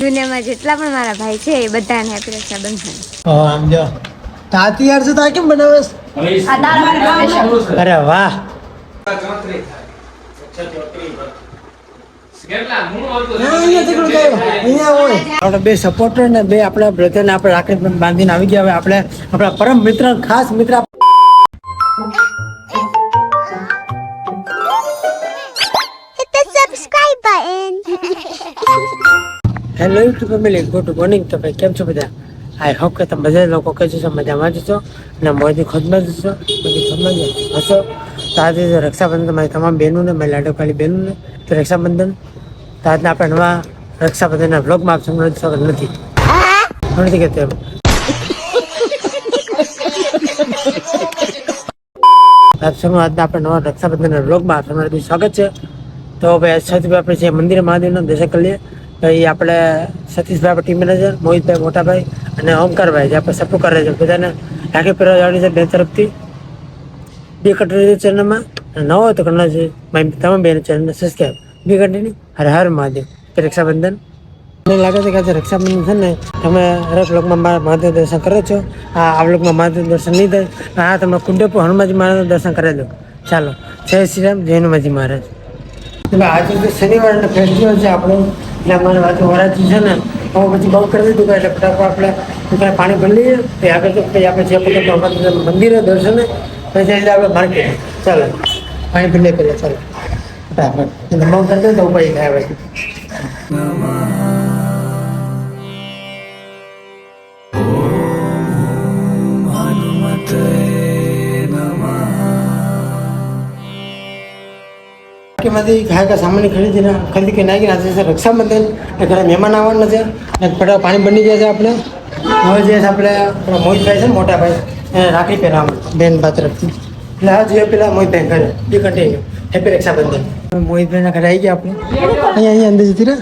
દુનિયામાં જેટલા પણ મારા ભાઈ છે એ બધાને હેપી રક્ષાબંધન. આમ જો તાતી યાર છે તા કેમ બનાવેસ? અરે વાહ. આપણે બે સપોર્ટર ને બે આપણા બ્રધર ને આપણે રાખડી બાંધીને આવી ગયા. હવે આપણે આપણા પરમ મિત્ર ખાસ મિત્ર hello YouTube family, good morning. તો ભાઈ કેમ છો બધા? આઈ હોપ કે તમે બધા લોકો કહે છો મજામાં જ છો અને મોજની ખોદમાં જ છો, બધી ખોદમાં જ હશો. તો આજે રક્ષાબંધન મારી તમામ બહેનોને, મારી લાડોકાળી બહેનોને તો રક્ષાબંધન. તો આજના આપણે નવા રક્ષાબંધનના વ્લોગમાં આપ સમજ સ્વાગત નથી કહેતો એમ. આપ સૌનું આજના આપણે નવા રક્ષાબંધનના વ્લોગમાં આપ સૌનું સ્વાગત છે. તો ભાઈ સૌથી આપણે જે મંદિર મહાદેવના દર્શન કરી લઈએ. ભાઈ આપણે સતીશભાઈ આપણે ટીમ મેનેજર, મોહિતભાઈ મોટાભાઈ અને ઓમકારભાઈ જે આપણે સપોર્ટ કરે છે બધાને રાખી પહેરવાની છે બે તરફથી. બે કન્ટિન્યુ ચેનલમાં નવો હોય તો કરના છે મારી તમામ બેન ચેનલને સબસ્ક્રાઈબ. બે કન્ટિન્યુ હર હર મહાદેવ. રક્ષાબંધન મને લાગે છે કે આજે રક્ષાબંધન છે ને તમે હરેક લોકમાં મહાદેવ દર્શન કરો છો. આ લોકમાં મહાદેવ દર્શન નહીં થાય. હા તમે કુંડેપુર હનુમાનજી મહારાજનું દર્શન કરી દો. ચાલો, જય શ્રી રામ, જય હનુમાનજી મહારાજ. આજે તો શનિવારનો ફેસ્ટિવલ છે આપણો, એટલે અમારે વાતો વરાજી છે ને હું પછી બહુ કરી દીધું એટલે ફટાફટ આપણે પાણી ભરી લઈએ. પછી આગળ તો પછી આપણે જે પોતે મંદિરે દર્શને પછી જઈને આપણે માર્કેટ. ચાલો પાણી ભરી કરીએ. ચાલો ફટાફટ બહુ કરી દે તો ઉપાય થાય પછી. માંથી ખાય કે સામાન્ય ખરીદી કે નાખી આજે છે રક્ષાબંધન. ઘરે મહેમાન આવવાના છે અને ફટાફટ પાણી બની ગયા છે. આપણે હવે જે આપણે મોહિતભાઈ છે ને મોટા ભાઈ એને રાખડી પહેરાવવા બેન બા તરફથી. એટલે આ જોઈએ પેલા મોહિતભાઈ ઘરે બી કન્ટિન્યુ હેપી રક્ષાબંધન. મોહિતભાઈના ઘરે આવી ગયા આપણે. અહીંયા અંદર જતી રહે.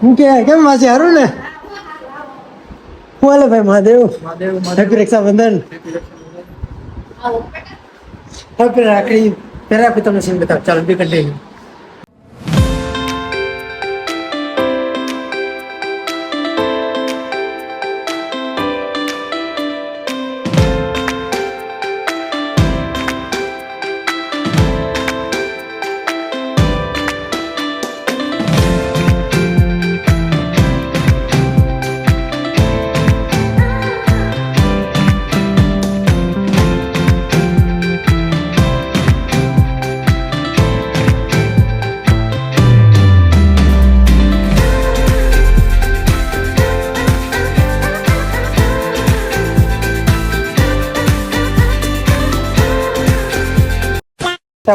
હું કે કેમ વાંચે હારું ને? બોલે ભાઈ મહાદેવ હેપી રક્ષાબંધન. હેપી રાખડી પહેલા આપી તમને સીન બતાવ. ચાલો બી કન્ટિન્યુ.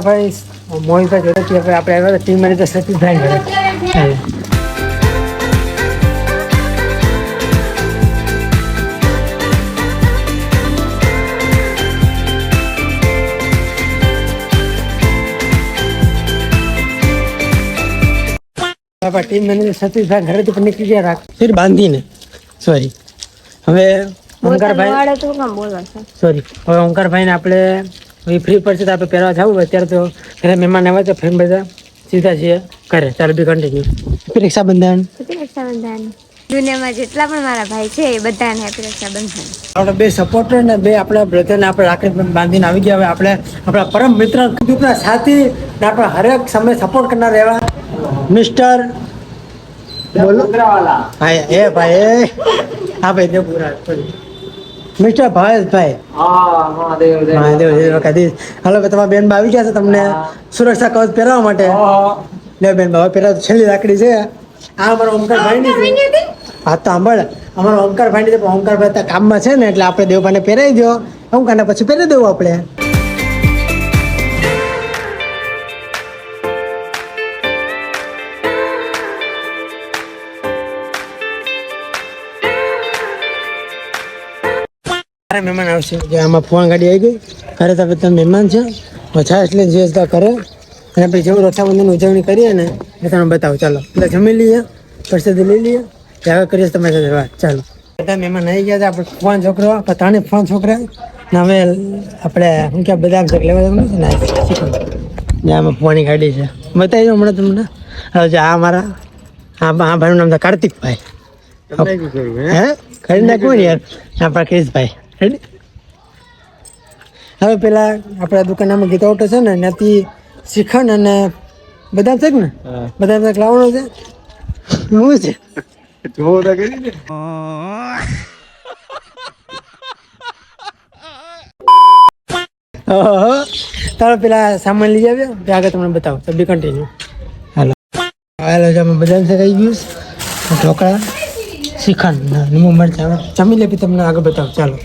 ભાઈ મોહિતભાઈ જોડેથી આપણે આવ્યા ટીમ મેનેજર સતીશભાઈ ઘરે. ટીમ મેનેજર સતીશભાઈ ઘરેથી પણ નીકળી ગયા ફીર બાંધીને. સોરી હવે ઓમકારભાઈ ને આપણે ફ્રી પડશે તો આપણે પહેરવા જવું. અત્યારે તો ઘરે મહેમાન આવ્યા તો ફ્રેન્ડ બધા સીધા છીએ ઘરે. ચાલો be continue. Happy Rakshabandhan. Happy Rakshabandhan. દુનિયામાં જેટલા પણ મારા ભાઈ છે એ બધાને હેપી રક્ષાબંધન. આપણે બે સપોર્ટર ને બે આપણા બ્રધર ને આપણે રાખડી બાંધીને આવી ગયા. હવે આપણે આપણા પરમ મિત્ર સાથી ને આપણા હરેક સમય સપોર્ટ કરનાર એવા મિસ્ટર બોલો હા એ ભાઈ હા ભાઈ દેવપુરા મિસ્ટર ભાવેશભાઈ. મહાદેવ કદી હાલો તમારા બેન બા આવી ગયા છે તમને સુરક્ષા કવચ પહેરવા માટે. લે બેન બા પહેરા છેલ્લી રાખડી છે. આ અમારા ઓમકારભાઈ ની છે. હા તો સાંભળ અમારા ઓમકારભાઈ ની છે. ઓમકારભાઈ ત્યાં કામમાં છે ને એટલે આપણે દેવભાઈને પહેરાવી દો. ઓમકારને પછી પહેરી દેવું આપણે. મહેમાન આવશે જે આમાં ફોન ગાડી આવી ગઈ ઘરે. તો બધા મહેમાન છે છાશ એટલે જે કરે અને પછી જેવું રક્ષાબંધનની ઉજવણી કરીએ ને એ તમે બતાવો. ચાલો એટલે જમી લઈએ, પ્રસાદી લઈ લઈએ, ત્યાં કરીએ તમારી સાથે વાત. ચાલો બધા મહેમાન આવી ગયા હતા. આપણે ફોન છોકરો ત્રણે ફોન છોકરા ને હવે આપણે શું કે બદામ શેક લેવા જવાનું છે ને શ્રીખંડ ને આમાં પાણી કાઢી છે બતાવી દો હમણાં તમને હવે જે આ મારા હા ભાઈનું નામ છે કાર્તિકભાઈ હે કરી નાખવું ને યાર આપણા ક્રિશભાઈ રેડી હવે પેલા આપણા દુકાનમાં ગીતા ઓટો છે ને ત્યાંથી શ્રીખંડ અને બદામ શેક ને બદામ શેક લાવવાનો છે શું છે તારો પેલા સામાન લઈ આવ્યો આગળ તમને બતાવો તો બી કન્ટિન્યુ હાલો હાલો અમે બદામ શેક આવી ગયું ઢોકળા શ્રીખંડ લીંબુ મરચાં જમી લે પછી તમને આગળ બતાવો ચાલો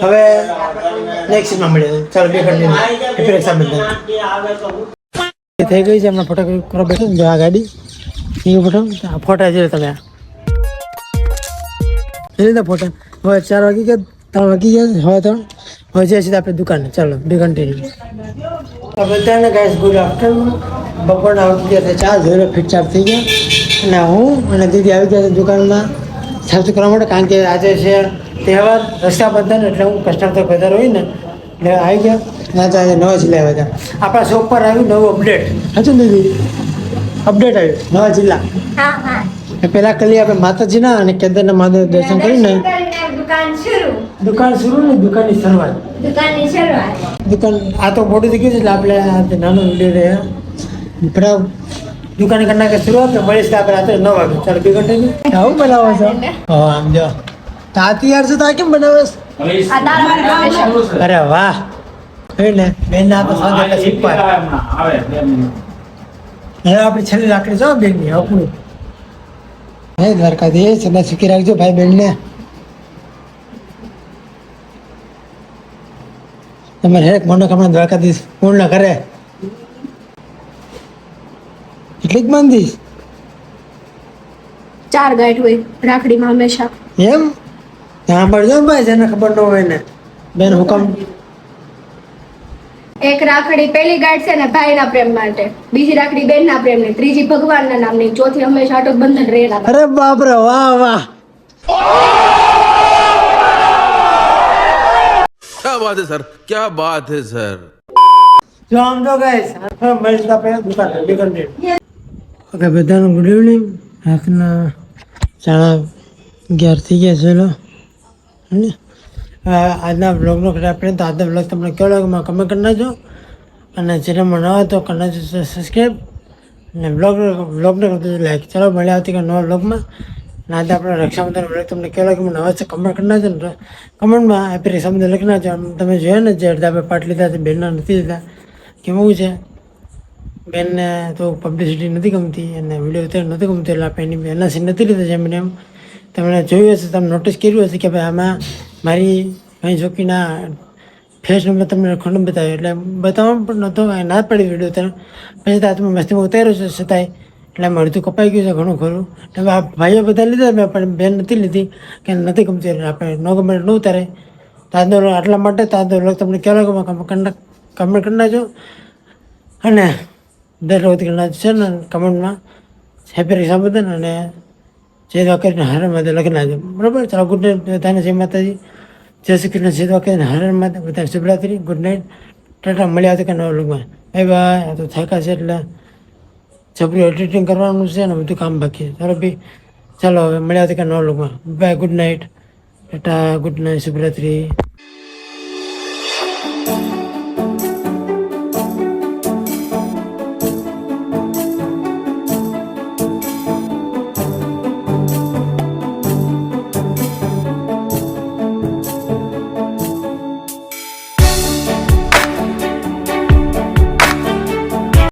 હવે નેક્સ્ટ સીનમાં મળીએ ચાલો બે કન્ટિન્યુ રક્ષાબંધન થઈ ગઈ છે હમણાં ફોટો કરો બેઠો જો આ ગાડી એ ફોટો આ ફોટા જોયો તમે લીધા ફોટા હવે 4 વાગી ગયા 3 વાગી ગયા હવે તો હવે જઈએ છીએ આપણે દુકાને ચાલો બે કન્ટિન્યુ બધાને ગાઈસ ગુડ આફ્ટરનૂન બપોરના આવતી ગયા ચા જોઈને ફિટ ચાર્જ થઈ ગયા અને હું અને દીદી આવી ગયા દુકાનમાં સાફ કરવા માટે કારણ કે આજે છે તહેવાર રક્ષાબંધન એટલે હું કસ્ટમર તો વધાર હોય ને એટલે આવી ગયા ના તો આજે નવા જિલ્લા આવ્યા હતા આપણા શોપ પર આવ્યું નવું અપડેટ હતું દીદી અપડેટ આવ્યું નવા જિલ્લા પહેલાં કલી આપણે માતાજીના અને કેદારના મહાદેવ દર્શન કરીને દુકાન શરૂ ને દુકાનની શરૂઆત દુકાન આ તો મોટું થઈ ગયું છે એટલે આપણે નાનો વિડીયો રહ્યા પણ દુકાન કરી નાખે શરૂઆત ને મળીશ આપણે રાત્રે 9 વાગે ચાલો 2 ઘંટાની આવું બનાવો છો હા આમ જો તાતી યાર છે તો કેમ બનાવસ અરે વાહ ને બેન ના તો સાંજે શીખવા આવે હવે આપણી છેલ્લી લાકડી જો બેન ની આપણું હે દ્વારકાધીશ સદા સુખી રાખજો ભાઈ બેન ને તમારે હેક મનોકામના દ્વારકાધીશ પૂર્ણ કરે એટલી જ માંદીશ 4 ગાંઠ હોય રાખડીમાં હંમેશા એમ ત્યાં પડજો ભાઈ જેને ખબર ન હોય ને બેન હુકમ એક રાખડી પહેલી ગાંઠ છે ને ભાઈના પ્રેમ માટે, બીજી રાખડી બેનના પ્રેમની, ત્રીજી ભગવાનના નામની, ચોથી હંમેશા અટૂટ બંધન રહેલા. અરે બાપ રે વાહ વાહ क्या बात है सर, क्या बात है सर. જો આમ તો ગાઈસ મળીશું આપણે દુકાન ઓકે બધાનું ગુડ ઇવનિંગ. રાતના 11:30 થઈ ગયા ચલો આજના બ્લોગનો આપણે તો આજનો બ્લોગ તમને કેવો લાગ્યો કમેન્ટ કરી નાખજો અને ચેનલમાં ન હોય તો કરી નાખજો સબસ્ક્રાઈબ અને બ્લોગને કરજો લાઈક. ચાલો મળ્યા આવતી નવા બ્લોગમાં. અને આજે આપણે રક્ષાબંધન બ્લોગ તમને કેવો લાગ્યો મને અવશ્ય કમેન્ટ કરી નાખજો ને કમેન્ટમાં હેપી રક્ષાબંધન લખી નાખજો. તમે જોયા ને જે અડધા આપણે પાર્ટ લીધા બેનના નથી લીધા કેવું છે બેનને તો પબ્લિસિટી નથી ગમતી અને વિડીયો ઉતાર નથી ગમતું એટલે આપણે એની બેનના સીન નથી લીધા જેમ એમ તમને જોયું હશે તમે નોટિસ કર્યું હશે કે ભાઈ આમાં મારી ઘણી છોકરીના ફેસ નંબર તમને ખોટું બતાવ્યો એટલે બતાવવાનું પણ નહોતો કાંઈ ના પડી વિડીયો તને પછી તો તમે મસ્તીમાં ઉતાર્યો છે છતાંય એટલે એમ અડધું કપાઈ ગયું છે ઘણું ખરું એટલે આ ભાઈઓ બધા લીધા મેં પણ બેન નથી લીધી કે નથી ગમતી એટલે આપણે ન ગમે ન ઉતારે તો આજનો vlog આટલા માટે તો આજનો vlog તમને કેવો લાગ્યો કમેન્ટ કરી નાખજો અને દર વખતે કરી નાખજો છે ને કમેન્ટમાં હેપી રક્ષાબંધન અને જય દ્વારકા કરીને હર મહાદેવ લખી નાખજો બરાબર ચાલો ગુડ નાઇટ બધાને જય માતાજી જય શ્રી કૃષ્ણ જય દ્વારકા કરીને હર મહાદેવ બધા શુભરાત્રી ગુડ નાઇટ ટાટા મળ્યા હતા કે નવા vlogમાં બાય બાય આ તો થાકા છે એટલે જબરું એડિટિંગ કરવાનું છે ને બધું કામ બાકી છે ચાલો ભાઈ ચાલો હવે મળ્યા હતા કે નવા vlogમાં bye good night tata good night શુભરાત્રી